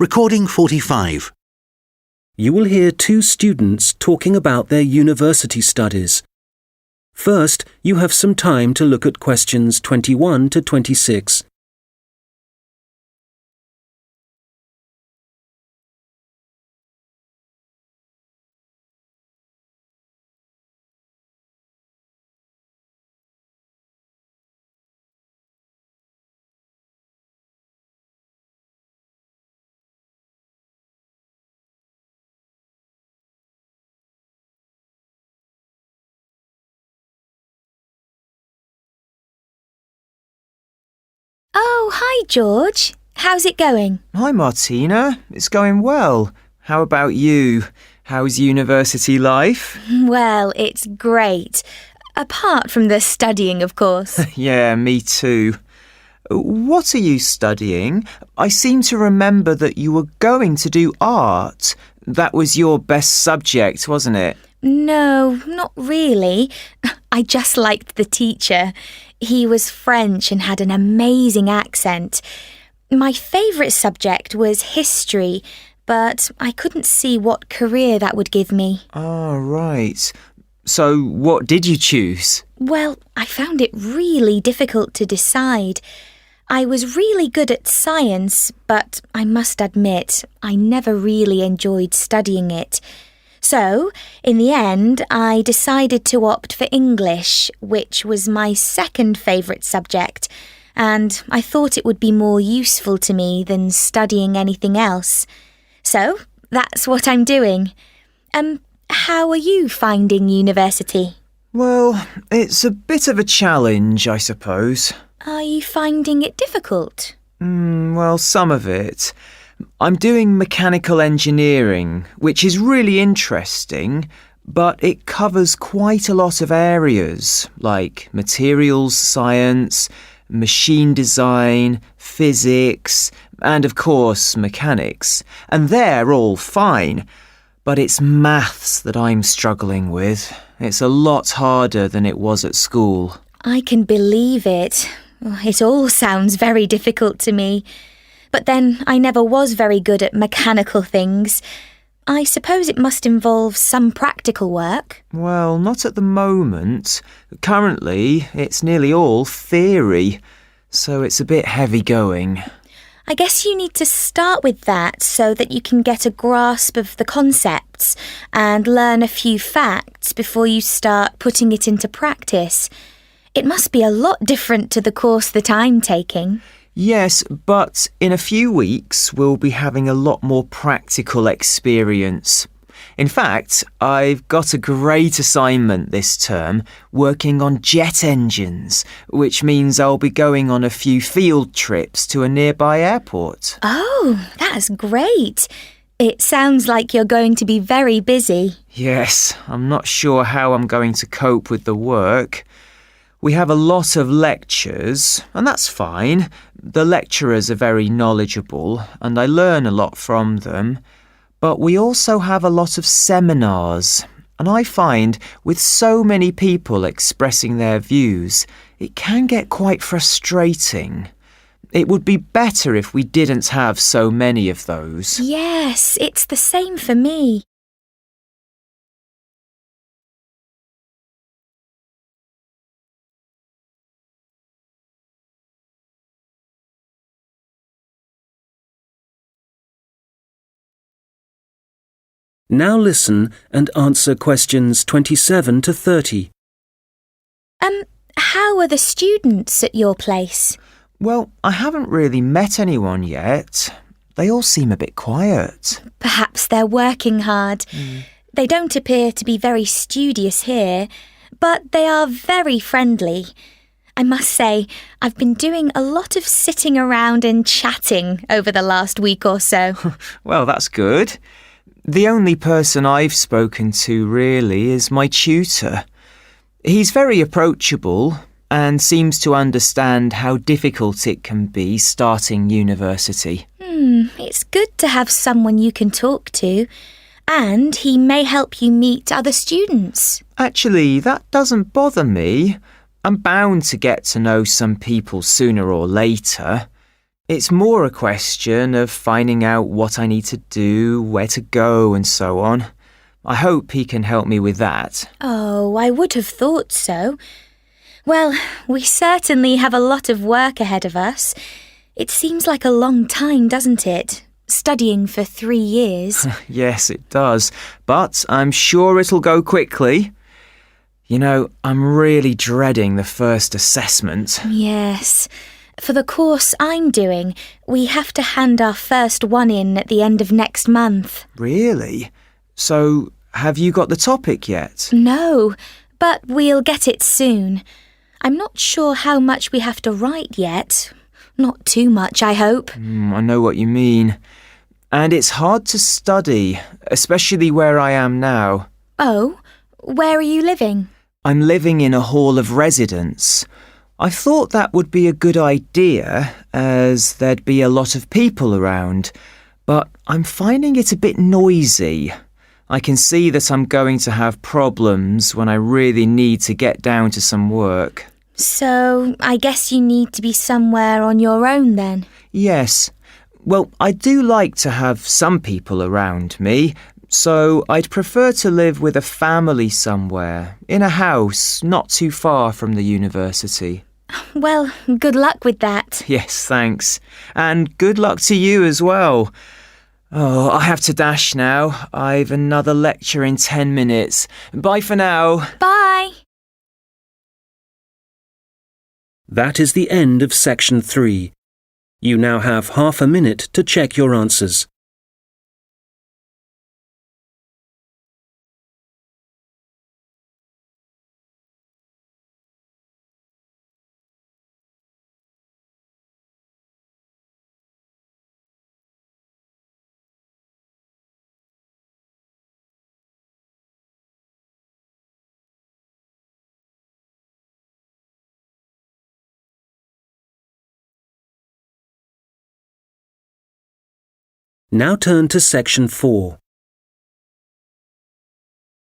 Recording 45. You will hear two students talking about their university studies. First, you have some time to look at questions 21 to 26. Oh, hi, George. How's it going? Hi, Martina. It's going well. How about you? How's university life? Well, it's great. Apart from the studying, of course. Yeah, me too. What are you studying? I seem to remember that you were going to do art. That was your best subject, wasn't it? No, not really. I just liked the teacher. He was French and had an amazing accent. My favourite subject was history, but I couldn't see what career that would give me. Oh, right. So what did you choose? Well, I found it really difficult to decide. I was really good at science, but I must admit, I never really enjoyed studying it. So, in the end, I decided to opt for English, which was my second favourite subject, and I thought it would be more useful to me than studying anything else. So, that's what I'm doing. How are you finding university? Well, it's a bit of a challenge, I suppose. Are you finding it difficult? Well, some of it. I'm doing mechanical engineering, which is really interesting, but it covers quite a lot of areas, like materials science, machine design, physics, and of course mechanics. And they're all fine, but it's maths that I'm struggling with. It's a lot harder than it was at school. I can believe it. It all sounds very difficult to me. But then I never was very good at mechanical things. I suppose it must involve some practical work. Well, not at the moment. Currently, it's nearly all theory, so it's a bit heavy going. I guess you need to start with that so that you can get a grasp of the concepts and learn a few facts before you start putting it into practice. It must be a lot different to the course that I'm taking. Yes, but in a few weeks we'll be having a lot more practical experience. In fact, I've got a great assignment this term working on jet engines, which means I'll be going on a few field trips to a nearby airport. Oh, that's great. It sounds like you're going to be very busy. Yes, I'm not sure how I'm going to cope with the work. We have a lot of lectures, and that's fine. The lecturers are very knowledgeable, and I learn a lot from them. But we also have a lot of seminars, and I find with so many people expressing their views, it can get quite frustrating. It would be better if we didn't have so many of those. Yes, it's the same for me. Now listen and answer questions 27 to 30. How are the students at your place? Well, I haven't really met anyone yet. They all seem a bit quiet. Perhaps they're working hard. They don't appear to be very studious here, but they are very friendly. I must say, I've been doing a lot of sitting around and chatting over the last week or so. Well, that's good. The only person I've spoken to really is my tutor. He's very approachable and seems to understand how difficult it can be starting university. It's good to have someone you can talk to, and he may help you meet other students. Actually, that doesn't bother me. I'm bound to get to know some people sooner or later. It's more a question of finding out what I need to do, where to go, and so on. I hope he can help me with that. Oh, I would have thought so. Well, we certainly have a lot of work ahead of us. It seems like a long time, doesn't it? Studying for 3 years. Yes, it does. But I'm sure it'll go quickly. You know, I'm really dreading the first assessment. Yes. For the course I'm doing, we have to hand our first one in at the end of next month. Really? So, have you got the topic yet? No, but we'll get it soon. I'm not sure how much we have to write yet. Not too much, I hope. I know what you mean. And it's hard to study, especially where I am now. Oh, where are you living? I'm living in a hall of residence. I thought that would be a good idea, as there'd be a lot of people around, but I'm finding it a bit noisy. I can see that I'm going to have problems when I really need to get down to some work. So, I guess you need to be somewhere on your own then? Yes. Well, I do like to have some people around me, so I'd prefer to live with a family somewhere, in a house not too far from the university. Well, good luck with that. Yes, thanks. And good luck to you as well. Oh, I have to dash now. I've another lecture in 10 minutes. Bye for now. Bye! That is the end of section 3. You now have half a minute to check your answers. Now turn to section 4.